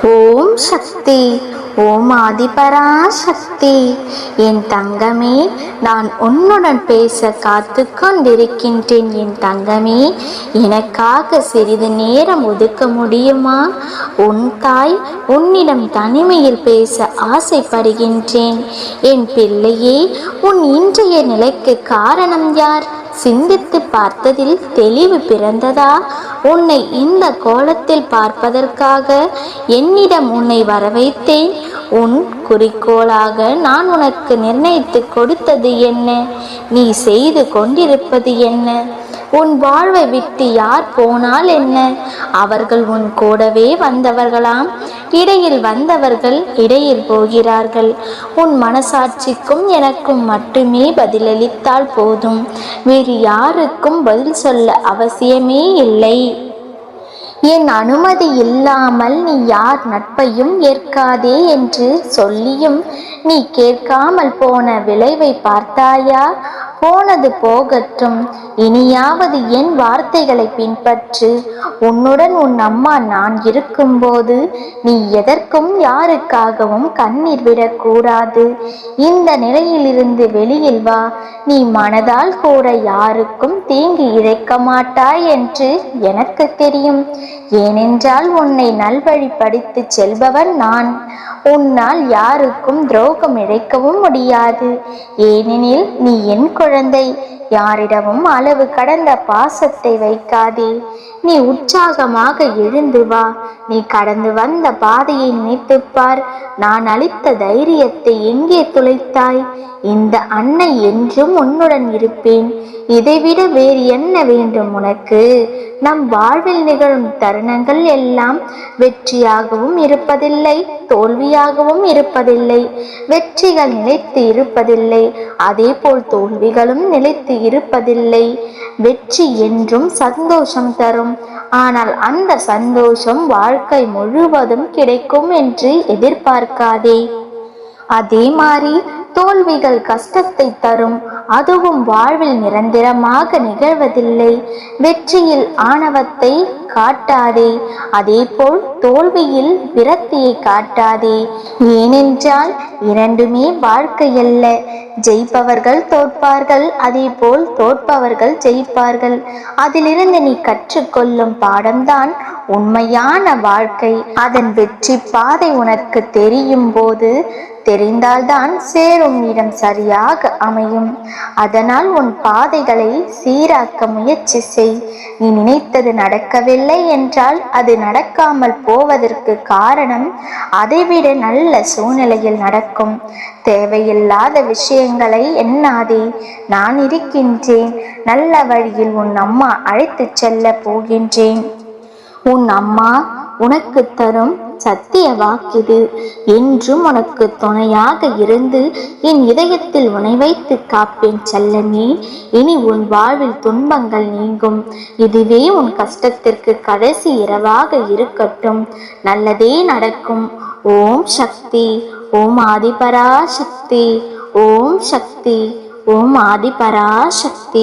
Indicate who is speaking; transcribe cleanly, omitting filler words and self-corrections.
Speaker 1: ஓம் சக்தி. ஓம் ஆதிபராசக்தி. என் தங்கமே, நான் உன்னுடன் பேச காத்து கொண்டிருக்கின்றேன். என் தங்கமே, எனக்காக சிறிது நேரம் ஒதுக்க முடியுமா? உன் தாய் உன்னிடம் தனிமையில் பேச ஆசைப்படுகின்றேன். என் பிள்ளையே, உன் இன்றைய நிலைக்கு காரணம் யார்? சிந்தித்து பார்த்ததில் தெளிவு பிறந்ததா? உன்னை இந்த கோலத்தில் பார்ப்பதற்காக என்னிடம் உன்னை வரவைத்தேன். உன் குறிக்கோளாக நான் உனக்கு நிர்ணயித்து கொடுத்தது என்ன? நீ செய்து கொண்டிருப்பது என்ன? உன் வாழ்வை விட்டு யார் போனால் என்ன? அவர்கள் உன் கூடவே வந்தவர்களாம். இடையில் வந்தவர்கள் இடையில் போகிறார்கள். உன் மனசாட்சிக்கும் எனக்கும் மட்டுமே பதிலளித்தால் போதும். வேறு யாருக்கும் பதில் சொல்ல அவசியமே இல்லை. என் அனுமதி இல்லாமல் நீ யார் நட்பையும் ஏற்காதே என்று சொல்லியும் நீ கேட்காமல் போன விளைவை பார்த்தாயா? போனது போகட்டும், இனியாவது என் வார்த்தைகளை பின்பற்று. உன்னுடன் உன் அம்மா நான் இருக்கும்போது நீ எதற்கும் யாருக்காகவும் கண்ணீர் விடக்கூடாது. இந்த நிலையிலிருந்து வெளியில் வா. நீ மனதால் கூட யாருக்கும் தீங்கு இழைக்க மாட்டாய் என்று எனக்கு தெரியும். ஏனென்றால் உன்னை நல்வழிப்படுத்தி செல்பவன் நான். உன்னால் யாருக்கும் துரோகம் இழைக்கவும் முடியாது. ஏனெனில் நீ என் குழந்தை. யாரிடமும் அளவு கடந்த பாசத்தை வைக்காதே. நீ உற்சாகமாக எழுந்து வா. நீ கடந்து வந்த பாதையை நினைத்துப்பார். நான் அளித்த தைரியத்தை எங்கே துளைத்தாய்? இந்த அன்னை என்றும் உன்னுடன் இருப்பேன். இதைவிட வேறு என்ன வேண்டும் உனக்கு? நம் வாழ்வில் நிகழும் தருணங்கள் எல்லாம் வெற்றியாகவும் இருப்பதில்லை, தோல்வியாகவும் இருப்பதில்லை. வெற்றிகள் நிலைத்து இருப்பதில்லை, அதே போல் தோல்விகளும் நிலைத்து இருப்பதில்லை. வெற்றி என்றும் சந்தோஷம் தரும். ஆனால் அந்த சந்தோஷம் வாழ்க்கை முழுவதும் கிடைக்கும் என்று எதிர்பார்க்காதே. அதே மாதிரி தோல்விகள் கஷ்டத்தை தரும். அதுவும் வாழ்வில் நிரந்தரமாக நிகழ்வதில்லை. வெற்றியில் ஆணவத்தை காட்டாதே, அதே போல் தோல்வியில் விரக்தியை காட்டாதே. ஏனென்றால் இரண்டுமே வாழ்க்கையல்ல. ஜெயிப்பவர்கள் தோற்பார்கள், அதே போல் தோற்பவர்கள் ஜெயிப்பார்கள். அதிலிருந்து நீ கற்றுக்கொள்ளும் பாடம்தான் உண்மையான வாழ்க்கை. அதன் வெற்றி பாதை உனக்கு தெரியும் போது, தெரிந்தால்தான் சேரும் இடம் சரியாக அமையும். அதனால் உன் பாதைகளை சீராக்க முயற்சி செய். நீ நினைத்தது நடக்கவில்லை என்றால் அது நடக்காமல் போவதற்கு காரணம் அதைவிட நல்ல சூழ்நிலையில் நடக்கும். தேவையில்லாத விஷயங்களை எண்ணாதே. நான் இருக்கின்றேன். நல்ல வழியில் உன் அம்மா அழைத்து செல்ல போகின்றேன். உன் அம்மா உனக்கு தரும் சத்திய வாக்கிது. என்றும் உனக்கு துணையாக இருந்து என் இதயத்தில் உன்னை வைத்து காப்பேன் செல்லமே. இனி உன் வாழ்வில் துன்பங்கள் நீங்கும். இதுவே உன் கஷ்டத்திற்கு கடைசி இரவாக இருக்கட்டும். நல்லதே நடக்கும். ஓம் சக்தி. ஓம் ஆதிபராசக்தி. ஓம் சக்தி. ஓம் ஆதிபராசக்தி.